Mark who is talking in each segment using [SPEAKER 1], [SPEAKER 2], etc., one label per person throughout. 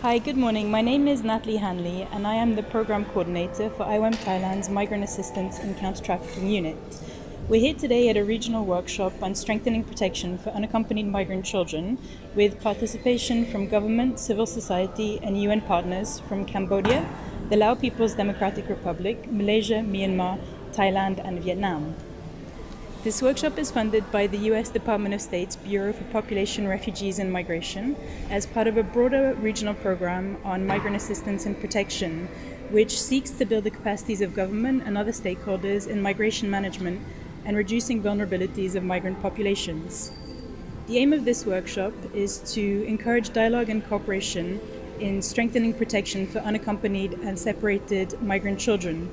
[SPEAKER 1] Hi, good morning. My name is Natalie Hanley and I am the Program Coordinator for IWM Thailand's Migrant Assistance and Counter-Trafficking Unit. We're here today at a regional workshop on strengthening protection for unaccompanied migrant children with participation from government, civil society and UN partners from Cambodia, the Lao People's Democratic Republic, Malaysia, Myanmar, Thailand and Vietnam. This workshop is funded by the US Department of State's Bureau for Population, Refugees and Migration as part of a broader regional program on migrant assistance and protection, which seeks to build the capacities of government and other stakeholders in migration management and reducing vulnerabilities of migrant populations. The aim of this workshop is to encourage dialogue and cooperation in strengthening protection for unaccompanied and separated migrant children,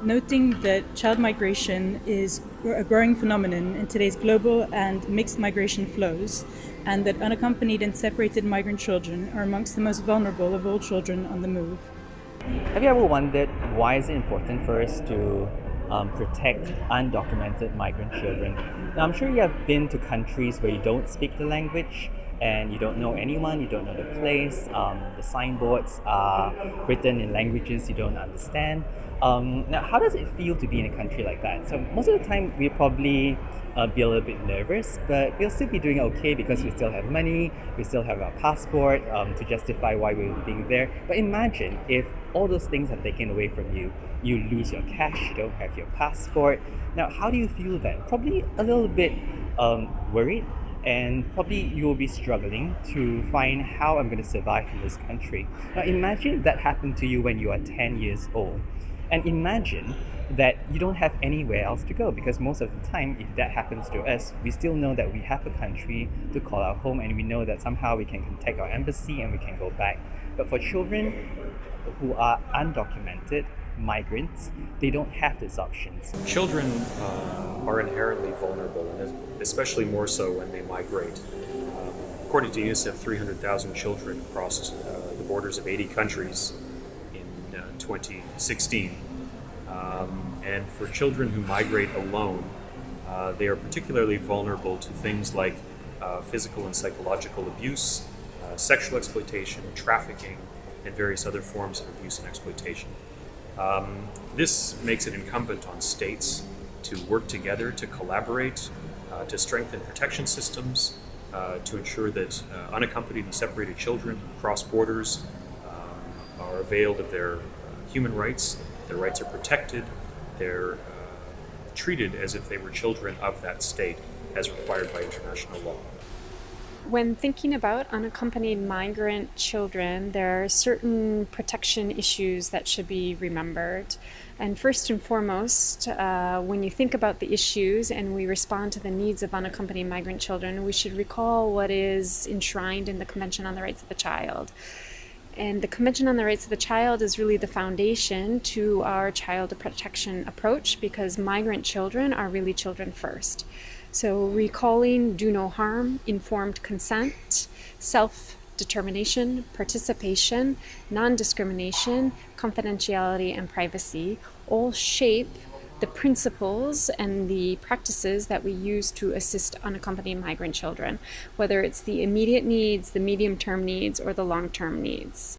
[SPEAKER 1] noting that child migration is a growing phenomenon in today's global and mixed migration flows, and that unaccompanied and separated migrant children are amongst the most vulnerable of all children on the move.
[SPEAKER 2] Have you ever wondered why is it important for us to protect undocumented migrant children? Now, I'm sure you have been to countries where you don't speak the language and you don't know anyone, you don't know the place, the signboards are written in languages you don't understand. Now, how does it feel to be in a country like that? So most of the time we'll probably be a little bit nervous, but we'll still be doing okay because we still have money, we still have our passport to justify why we're being there. But imagine if all those things are taken away from you. You lose your cash, you don't have your passport. Now, how do you feel then? Probably a little bit worried, and probably you'll be struggling to find how I'm going to survive in this country. Now, imagine that happened to you when you are 10 years old. And imagine that you don't have anywhere else to go, because most of the time, if that happens to us, we still know that we have a country to call our home, and we know that somehow we can contact our embassy and we can go back. But for children who are undocumented, migrants, they don't have these options.
[SPEAKER 3] Children are inherently vulnerable, and especially more so when they migrate. According to UNICEF, 300,000 children crossed the borders of 80 countries in 2016. And for children who migrate alone, they are particularly vulnerable to things like physical and psychological abuse, sexual exploitation, trafficking, and various other forms of abuse and exploitation. This makes it incumbent on states to work together, to collaborate, to strengthen protection systems, to ensure that unaccompanied and separated children who cross borders are availed of their human rights. Their rights are protected. They're treated as if they were children of that state, as required by international law.
[SPEAKER 4] When thinking about unaccompanied migrant children, there are certain protection issues that should be remembered. And first and foremost, when you think about the issues and we respond to the needs of unaccompanied migrant children, we should recall what is enshrined in the Convention on the Rights of the Child. And the Convention on the Rights of the Child is really the foundation to our child protection approach, because migrant children are really children first. So recalling do no harm, informed consent, self-determination, participation, non-discrimination, confidentiality, and privacy all shape the principles and the practices that we use to assist unaccompanied migrant children, whether it's the immediate needs, the medium-term needs, or the long-term needs.